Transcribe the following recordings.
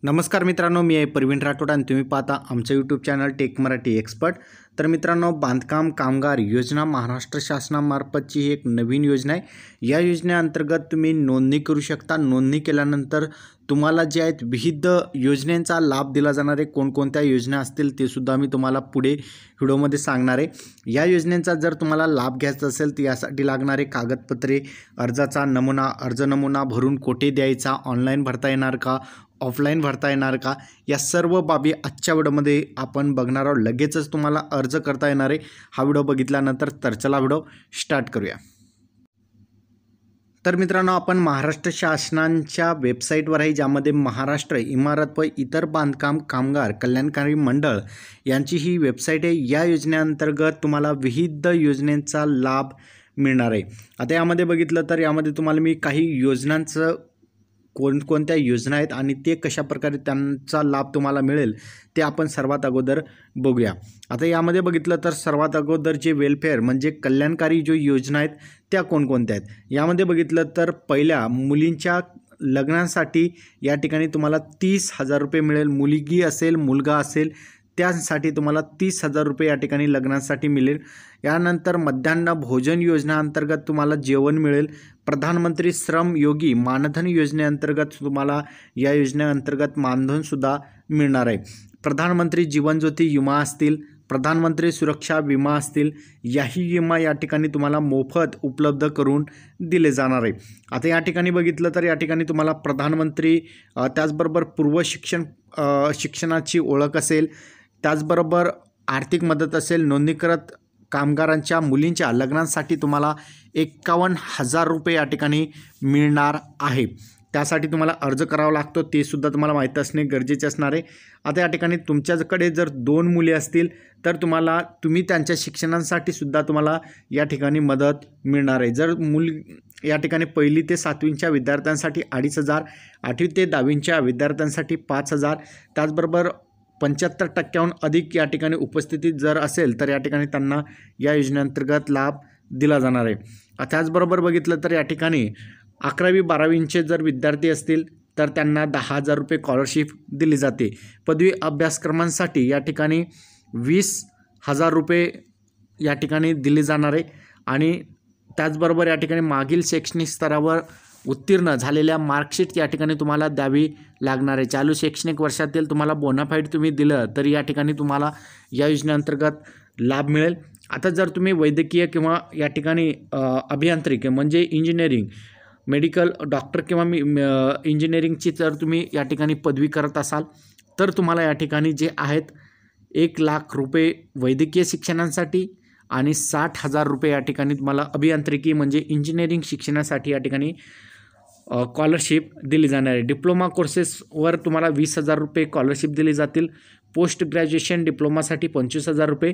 नमस्कार मित्रांनो, मी आहे प्रवीण राठोड आणि तुम्ही पाहता आमचं YouTube channel tech Marathi expert. तर मित्रांनो, बांधकाम कामगार योजना महाराष्ट्र शासनामार्फतची ही एक नवीन योजना आहे। या योजनेअंतर्गत तुम्ही नोंदणी करू शकता। नोंदणी केल्यानंतर तुम्हाला जे आहेत विविध योजनांचा लाभ दिला जाणार आहे। कोणकोणत्या योजना असतील ते सुद्धा मी तुम्हाला पुढे व्हिडिओमध्ये सांगणार आहे। या योजनेचा जर तुम्हाला लाभ घ्यायचा असेल तर यासाठी लागणारे कागदपत्रे, अर्जाचा नमुना, अर्ज नमुना भरून कोठे द्यायचा, ऑनलाईन भरता येणार का, ऑफलाईन भरता येणार का, या सर्व बाबी आजच्या व्हिडिओमध्ये आपण बघणार आहोत। लगेचच तुम्हाला अर्ज करता येणार आहे हा व्हिडिओ बघितल्यानंतर। तर चला व्हिडिओ स्टार्ट करूया। तर मित्रांनो, आपण महाराष्ट्र शासनाच्या वेबसाईटवर आहे, ज्यामध्ये महाराष्ट्र इमारत व इतर बांधकाम कामगार कल्याणकारी मंडळ यांची ही वेबसाईट आहे। या योजनेअंतर्गत तुम्हाला विविध योजनांचा लाभ मिळणार आहे। आता यामध्ये बघितलं तर यामध्ये तुम्हाला मी काही योजनांचं कोणकोणत्या योजना आहेत आणि ते कशा प्रकारे त्यांचा लाभ तुम्हाला मिळेल ते आपण सर्वात अगोदर बघूया। आता यामध्ये बघितलं तर सर्वात अगोदर जे वेलफेअर म्हणजे कल्याणकारी जो योजना आहेत त्या कोणकोणत्या आहेत। यामध्ये बघितलं तर पहिल्या मुलींच्या लग्नासाठी या ठिकाणी तुम्हाला 30,000 रुपये मिळेल। मुलगी असेल मुलगा असेल त्यासाठी तुम्हाला 30,000 रुपये या ठिकाणी लग्नासाठी मिळेल। यानंतर मध्यान्ह भोजन योजनेअंतर्गत तुम्हाला जेवण मिळेल। प्रधानमंत्री श्रम योगी मानधन योजनेअंतर्गत तुम्हाला या योजनेअंतर्गत मानधनसुद्धा मिळणार आहे। प्रधानमंत्री जीवन ज्योती विमा असतील, प्रधानमंत्री सुरक्षा विमा असतील, याही विमा या ठिकाणी तुम्हाला मोफत उपलब्ध करून दिले जाणार आहे। आता या ठिकाणी बघितलं तर या ठिकाणी तुम्हाला प्रधानमंत्री त्याचबरोबर शिक्षणाची ओळख असेल, त्याचबरोबर आर्थिक मदत असेल, नोंदणीकृत कामगारांच्या मुलींच्या लग्नांसाठी तुम्हाला 51,000 रुपये या ठिकाणी मिळणार आहे। त्यासाठी तुम्हाला अर्ज करावा लागतो, ते सुद्धा तुम्हाला माहीत असणे गरजेचे असणार आहे। आता या ठिकाणी तुमच्याकडे जर 2 मुली असतील तर तुम्ही त्यांच्या शिक्षणासाठी सुद्धा तुम्हाला या ठिकाणी मदत मिळणार आहे। जर या ठिकाणी 1ली ते 7वीच्या विद्यार्थ्यांसाठी 2,500, 8वी ते 10वीच्या विद्यार्थ्यांसाठी 5,000, त्याचबरोबर 75% अधिक या ठिकाणी उपस्थिती जर असेल तर या ठिकाणी त्यांना या योजनेअंतर्गत लाभ दिला जाणार आहे। त्याचबरोबर बघितलं तर या ठिकाणी 11वी 12वीचे जर विद्यार्थी असतील तर त्यांना 10,000 रुपये स्कॉलरशिप दिली जाते। पदवी अभ्यासक्रमांसाठी या ठिकाणी 20,000 रुपये या ठिकाणी दिले जाणार आहे। आणि त्याचबरोबर या ठिकाणी मागील शैक्षणिक स्तरावर उत्तीर्ण झालेल्या मार्कशीट या ठिकाणी तुम्हाला द्यावी लागणार आहे। चालू शैक्षणिक वर्षातील तुम्हाला बोनाफाईड तुम्ही दिलं तर या ठिकाणी तुम्हाला या योजनेअंतर्गत लाभ मिळेल। आता जर तुम्ही वैद्यकीय किंवा या ठिकाणी अभियांत्रिकी म्हणजे इंजिनिअरिंग, मेडिकल, डॉक्टर किंवा इंजिनिअरिंगची जर तुम्ही या ठिकाणी पदवी करत असाल तर तुम्हाला या ठिकाणी जे आहेत 1,00,000 रुपये वैद्यकीय शिक्षणासाठी आणि 60,000 रुपये या ठिकाणी तुम्हाला अभियांत्रिकी म्हणजे इंजिनिअरिंग शिक्षणासाठी या ठिकाणी स्कॉलरशिप दिली जाणार आहे। डिप्लोमा कोर्सेसवर तुम्हाला 20,000 रुपये स्कॉलरशिप दिली जातील। पोस्ट ग्रॅज्युएशन डिप्लोमासाठी 25,000 रुपये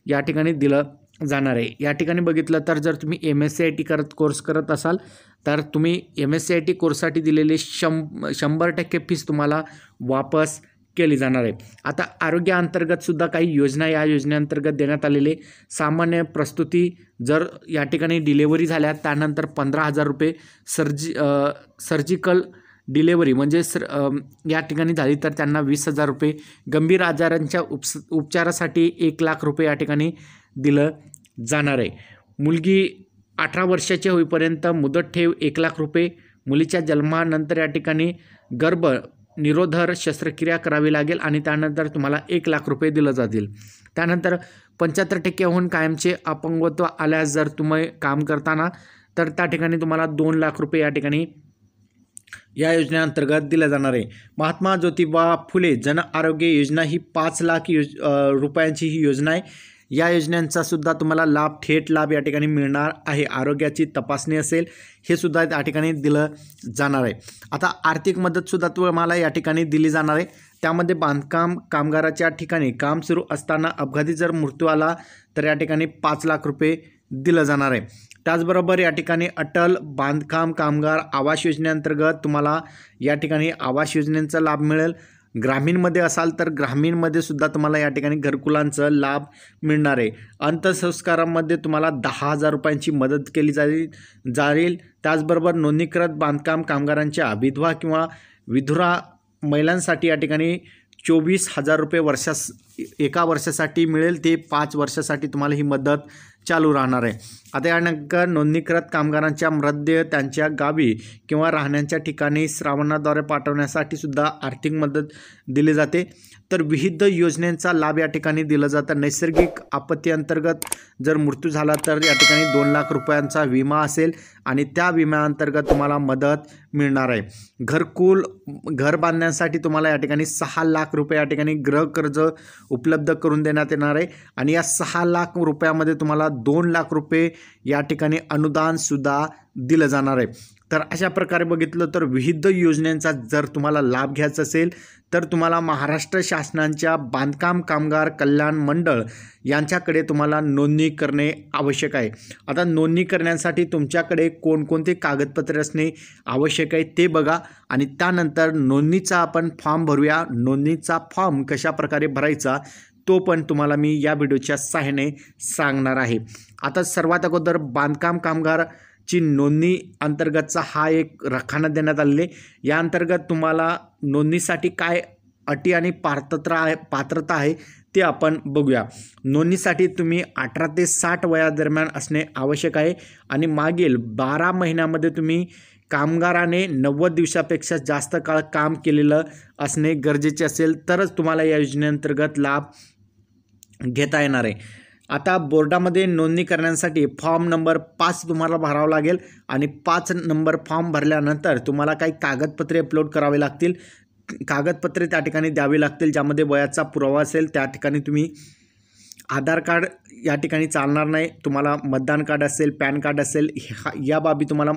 या ठिकाणी दिलं जाणार आहे। या ठिकाणी बघितलं तर जर तुम्ही MSCIT कोर्स करत असाल तर तुम्ही MSCIT कोर्ससाठी दिलेले 100% फीस तुम्हाला वापस केली जाणार आहे। आता आरोग्याअंतर्गत सुद्धा काही योजना या योजनेअंतर्गत देण्यात आलेले। सामान्य प्रसूती जर या ठिकाणी डिलेवरी झाल्या त्यानंतर 15,000 रुपये, सर्जिकल डिलेवरी म्हणजे या ठिकाणी झाली तर त्यांना 20,000 रुपये, गंभीर आजारांच्या उपचारासाठी 1,00,000 रुपये या ठिकाणी दिलं जाणार आहे। मुलगी 18 वर्षाची होईपर्यंत मुदत ठेव 1,00,000 रुपये, मुलीच्या जन्मानंतर या ठिकाणी गर्भ निरोधर शस्त्रक्रिया करावी लागेल आणि त्यानंतर तुम्हाला 1,00,000 रुपये दिलं जातील। त्यानंतर 75%हून कायमचे अपंगत्व आल्यास जर तुम्ही काम करताना तर त्या ठिकाणी तुम्हाला 2,00,000 रुपये या ठिकाणी या योजनेअंतर्गत दिलं जाणार आहे। महात्मा ज्योतिबा फुले जन आरोग्य योजना ही 5,00,000 रुपयांची ही योजना आहे। या योजनांचा सुद्धा तुम्हाला लाभ, थेट लाभ या ठिकाणी मिळणार आहे। आरोग्याची तपासणी असेल हे सुद्धा त्या ठिकाणी दिलं जाणार आहे। आता आर्थिक मदतसुद्धा तुम्हाला या ठिकाणी दिली जाणार आहे। त्यामध्ये बांधकाम कामगाराच्या ठिकाणी काम सुरू असताना अपघाती जर मृत्यू आला तर या ठिकाणी 5,00,000 रुपये दिलं जाणार आहे। त्याचबरोबर या ठिकाणी अटल बांधकाम कामगार आवास योजनेअंतर्गत तुम्हाला या ठिकाणी आवास योजनेचा लाभ मिळेल। ग्रामीणमध्ये असाल तर ग्रामीणमध्ये सुद्धा तुम्हाला या ठिकाणी घरकुलांचा लाभ मिळणार आहे। अंत्यसंस्कारामध्ये तुम्हाला 10,000 रुपयांची मदत केली जाईल। त्याचबरोबर नोंदणीकृत बांधकाम कामगारांच्या विधवा किंवा विधुरा महिलांसाठी या ठिकाणी 24,000 रुपये एका वर्षासाठी मिळेल, ते 5 वर्षासाठी तुम्हाला ही मदत चालू राहणार आहे. आता यानंतर नोंदणीकृत कामगारांच्या मृतदेह त्यांच्या गावी किंवा राहण्याच्या ठिकाणी श्रावणाद्वारे पाठवण्यासाठी सुद्धा आर्थिक मदत दिली जाते. तर विविध योजनेचा लाभ या ठिकाणी दिला जातो. नैसर्गिक आपत्ती अंतर्गत जर मृत्यू झाला तर या ठिकाणी 2 लाख रुपयांचा विमा असेल आणि त्या विम्याअंतर्गत तुम्हाला मदत मिळणार आहे. घर बांधण्यासाठी तुम्हाला या ठिकाणी 6 लाख रुपये या ठिकाणी गृह कर्ज उपलब्ध करून देण्यात येणार आहे आणि या 6 लाख रुपयामध्ये तुम्हाला 2 लाख रुपये या ठिकाणी अनुदान सुद्धा दिलं जाणार आहे. तर अशा प्रकारे बघितलं तर विविध योजनांचा जर तुम्हाला लाभ घ्यायचा असेल तर तुम्हाला महाराष्ट्र शासनाच्या बांधकाम कामगार कल्याण मंडळ यांच्याकडे तुम्हाला नोंदणी करणे आवश्यक आहे. आता नोंदणी करण्यासाठी तुमच्याकडे कोणकोणते कागदपत्रे असणे आवश्यक आहे ते बघा आणि त्यानंतर नोंदणीचा आपण फॉर्म भरूया. नोंदणीचा फॉर्म कशा प्रकारे भरायचा तो पण तुम्हाला मी या व्हिडिओच्या सहाय्याने सांगणार आहे. आता सर्वात अगोदर बांधकाम कामगारची नोंदणी अंतर्गतचा हा एक रखाना देण्यात आलेले. या अंतर्गत तुम्हाला नोंदणीसाठी काय अटी आणि पात्रता आहे ते आपण बघूया. नोंदणीसाठी तुम्ही 18 ते 60 वयादरम्यान असणे आवश्यक आहे आणि मागील 12 महिन्यामध्ये तुम्ही कामगाराने 90 दिवसापेक्षा जास्त काळ काम केलेलं असणे गरजेचे असेल तरच तुम्हाला या योजनेअंतर्गत लाभ घेता येणार आहे. आता बोर्डामध्ये नोंदणी करण्यासाठी फॉर्म नंबर 5 तुम्हाला भरावा लागेल आणि 5 नंबर फॉर्म भरल्यानंतर तुम्हाला काही कागदपत्रे अपलोड करावे लागतील. कागदपत्रे त्या ठिकाणी द्यावी लागतील ज्यामध्ये वयाचा पुरावा असेल. त्या ठिकाणी तुम्ही आधार कार्ड या ठिकाणी चालणार नाही. तुम्हाला मतदान कार्ड असेल, पॅन कार्ड असेल, या बाबी तुम्हाला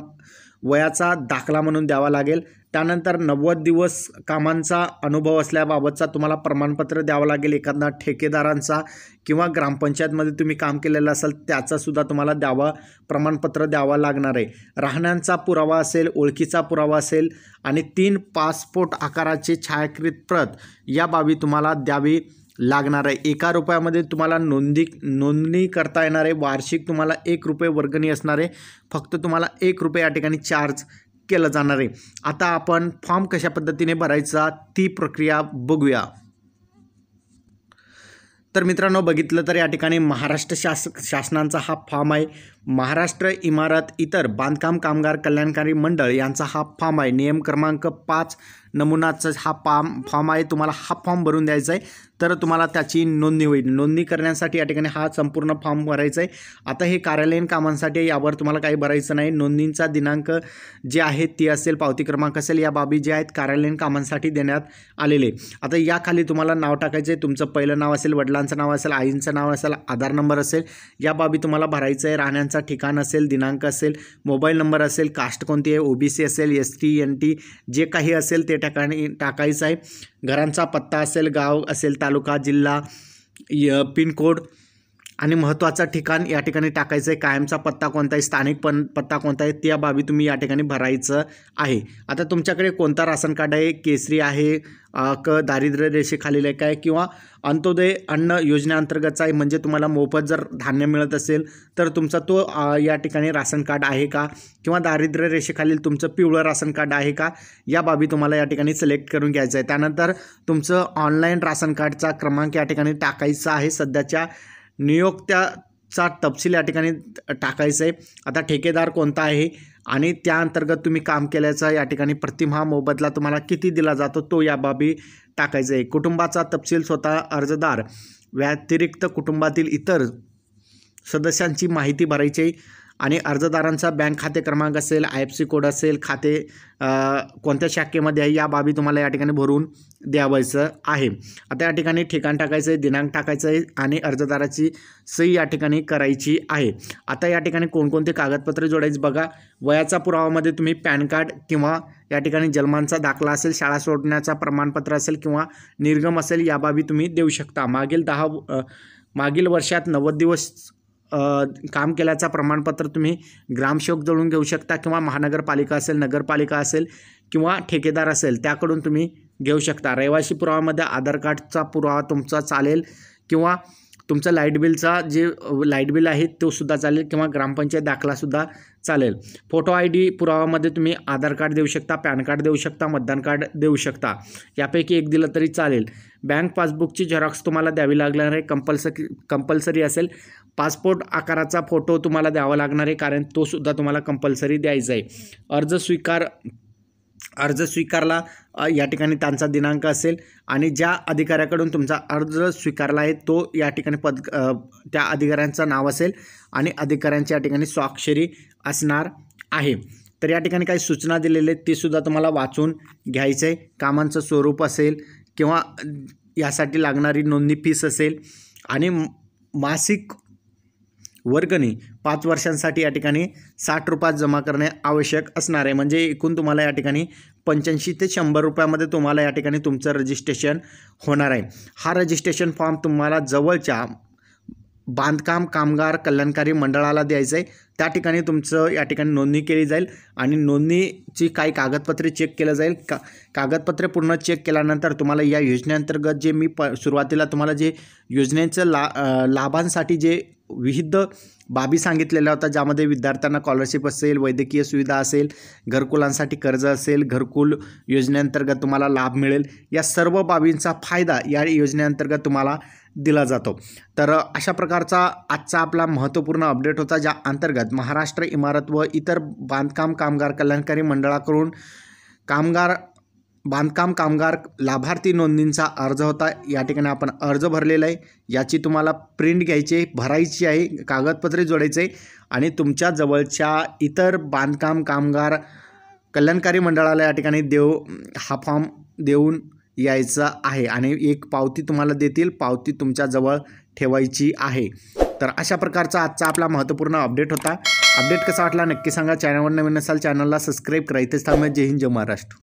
वयाचा दाखला म्हणून द्यावा लागेल. त्यानंतर 90 दिवस कामांचा अनुभव असल्याबाबतचा तुम्हाला प्रमाणपत्र द्यावं लागेल. एखादा ठेकेदारांचा किंवा ग्रामपंचायतमध्ये तुम्ही काम केलेलं असेल त्याचासुद्धा तुम्हाला प्रमाणपत्र द्यावं लागणार आहे. राहण्याचा पुरावा असेल, ओळखीचा पुरावा असेल आणि 3 पासपोर्ट आकाराचे छायाकृत प्रत या बाबी तुम्हाला द्यावी लागणार आहे. ₹1 तुम्हाला नोंदणी करता येणार आहे. वार्षिक तुम्हाला ₹1 वर्गणी असणार आहे. फक्त तुम्हाला ₹1 या ठिकाणी चार्ज केलं जाणार आहे. आता आपण फॉर्म कशा पद्धतीने भरायचा ती प्रक्रिया बघूया. तर मित्रांनो बघितलं तर या ठिकाणी महाराष्ट्र शासनाचा हा फॉर्म आहे. महाराष्ट्र इमारत इतर बांधकाम कामगार कल्याणकारी मंडळ यांचा हा फॉर्म आहे. नियम क्रमांक 5 नमुनाचा हा फॉर्म आहे. तुम्हाला हा फॉर्म भरून द्यायचा आहे तर तुम्हाला त्याची नोंदणी होईल. नोंदणी करण्यासाठी या ठिकाणी हा संपूर्ण फॉर्म भरायचा आहे. आता हे कार्यालयीन कामांसाठी यावर तुम्हाला काही भरायचं नाही. नोंदणीचा दिनांक जे आहे ती असेल, पावती क्रमांक असेल, या बाबी ज्या आहेत कार्यालयीन कामांसाठी देण्यात आलेले. आता याखाली तुम्हाला नाव टाकायचं आहे. तुमचं पहिलं नाव असेल, वडिलांचं नाव असेल, आईंचं नाव असेल, आधार नंबर असेल, या बाबी तुम्हाला भरायचं आहे. राहण्याचं ठिकाण असेल, दिनांक असेल, मोबाईल नंबर असेल, कास्ट कोणती आहे, OBC असेल, ST NT जे काही असेल ते ठिकाणी टाकायचं आहे. घरांचा पत्ता असेल, गाव असेल, तालुका, जिल्हा, पिनकोड आणि महत्त्वाचं ठिकाण या ठिकाणी टाकायचं आहे. कायमचा पत्ता कोणता आहे, स्थानिक पत्ता कोणता आहे त्या बाबी तुम्ही या ठिकाणी भरायचं आहे. आता तुमच्याकडे कोणता राशन कार्ड आहे, केसरी आहे दारिद्र्य रेषेखालील आहे काय किंवा अंत्योदय अन्न योजनेअंतर्गतचा आहे, म्हणजे तुम्हाला मोफत जर धान्य मिळत असेल तर तुमचा तो या ठिकाणी राशन कार्ड आहे का किंवा दारिद्र्य रेषेखालील तुमचं पिवळं राशन कार्ड आहे का, या बाबी तुम्हाला या ठिकाणी सिलेक्ट करून घ्यायचं आहे. त्यानंतर तुमचं ऑनलाईन राशन कार्डचा क्रमांक या ठिकाणी टाकायचा आहे. सध्याच्या नियोक्त्याचा तपशील या ठिकाणी टाकायचं आहे. आता ठेकेदार कोणता आहे आणि त्या अंतर्गत तुम्ही काम केल्याचा या ठिकाणी प्रतिमाह मोबदला तुम्हाला किती दिला जातो तो या बाबी टाकायचं आहे. कुटुंबाचा तपशील स्वतः अर्जदार व्यतिरिक्त कुटुंबातील इतर सदस्यांची माहिती भरायची आहे आणि अर्जदारांचा बँक खाते क्रमांक असेल, IFSC कोड असेल, खाते कोणत्या शाखेमध्ये आहे या बाबी तुम्हाला या ठिकाणी भरून द्यावायचं आहे. आता या ठिकाणी ठिकाण टाकायचं आहे, दिनांक टाकायचं आहे आणि अर्जदाराची सही या ठिकाणी करायची आहे. आता या ठिकाणी कोणकोणते कागदपत्रे जोडायचे बघा. वयाचा पुरावामध्ये तुम्ही पॅन कार्ड किंवा या ठिकाणी जन्मांचा दाखला असेल, शाळा सोडण्याचा प्रमाणपत्र असेल किंवा निर्गम असेल या बाबी तुम्ही देऊ शकता. मागील वर्षात 90 दिवस काम केल्याचा प्रमाणपत्र तुम्ही ग्रामसेवक जवळून घेऊ शकता किंवा महानगरपालिका असेल, नगरपालिका असेल किंवा ठेकेदार असेल त्याकडून तुम्ही घेऊ शकता. रहिवासी पुराव्यामध्ये आधार कार्डचा पुरावा तुमचा चालेल किंवा तुमचं लाईट बिल आहे तो सुद्धा चालेल किंवा ग्रामपंचायत दाखलासुद्धा चालेल. फोटो ID पुरावामध्ये तुम्ही आधार कार्ड देऊ शकता, पॅन कार्ड देऊ शकता, मतदान कार्ड देऊ शकता. यापैकी एक दिलं तरी चालेल. बँक पासबुकची झेरॉक्स तुम्हाला द्यावी लागणार आहे, कंपल्सरी असेल. पासपोर्ट आकाराचा फोटो तुम्हाला द्यावा लागणार आहे, कारण तो सुद्धा तुम्हाला कंपल्सरी द्यायचा आहे. अर्ज स्वीकारला या ठिकाणी त्यांचा दिनांक असेल आणि ज्या अधिकाऱ्याकडून तुमचा अर्ज स्वीकारला आहे तो या ठिकाणी त्या अधिकाऱ्यांचं नाव असेल आणि अधिकाऱ्यांच्या या ठिकाणी स्वाक्षरी असणार आहे. तर या ठिकाणी काही सूचना दिलेल्या आहेत, ते सुद्धा तुम्हाला वाचून घ्यायचं आहे. कामांचं स्वरूप असेल किंवा यासाठी लागणारी नोंदणी फीस असेल आणि मासिक वर्गणी 5 वर्षांसाठी या ठिकाणी 60 रुपयात जमा करणे आवश्यक असणार आहे. म्हणजे एकूण तुम्हाला या ठिकाणी 85 ते 100 रुपयामध्ये तुम्हाला या ठिकाणी तुमचं रजिस्ट्रेशन होणार आहे. हा रजिस्ट्रेशन फॉर्म तुम्हाला जवळच्या बांधकाम कामगार कल्याणकारी मंडळाला द्यायचं आहे. त्या ठिकाणी तुमचं या ठिकाणी नोंदणी केली जाईल आणि नोंदणीची काही कागदपत्रे चेक केलं जाईल. कागदपत्रे पूर्ण चेक केल्यानंतर तुम्हाला या योजनेअंतर्गत जे मी सुरुवातीला तुम्हाला जे योजनेचं लाभांसाठी जे विविध बाबी सांगितलेल्या होत्या, ज्यामध्ये विद्यार्थ्यांना स्कॉलरशिप असेल, वैद्यकीय सुविधा असेल, घरकुलांसाठी कर्ज असेल, घरकुल योजनेअंतर्गत तुम्हाला लाभ मिळेल, या सर्व बाबींचा फायदा या योजनेअंतर्गत तुम्हाला दिला जातो. तर अशा प्रकारचा आजचा आपला महत्त्वपूर्ण अपडेट होता, ज्या अंतर्गत महाराष्ट्र इमारत व इतर बांधकाम कामगार कल्याणकारी मंडळाकडून बांधकाम कामगार लाभार्थी नोंदणीचा अर्ज होता. या ठिकाणी आपण अर्ज भरलेला आहे, याची तुम्हाला प्रिंट घ्यायची, भरायची आहे, कागदपत्रे जोडायचे आणि तुमच्या जवळच्या इतर बांधकाम कामगार कल्याणकारी मंडळाला या ठिकाणी हा फॉर्म देऊन यायचा आहे आणि एक पावती तुम्हाला देतील, पावती तुमच्याजवळ ठेवायची आहे. तर अशा प्रकारचा आजचा आपला महत्त्वपूर्ण अपडेट होता. अपडेट कसा वाटला नक्की सांगा. चॅनलवर नवीन असाल चॅनलला सबस्क्राईब करा. इथेच थांबूया. जय हिंद, जय महाराष्ट्र.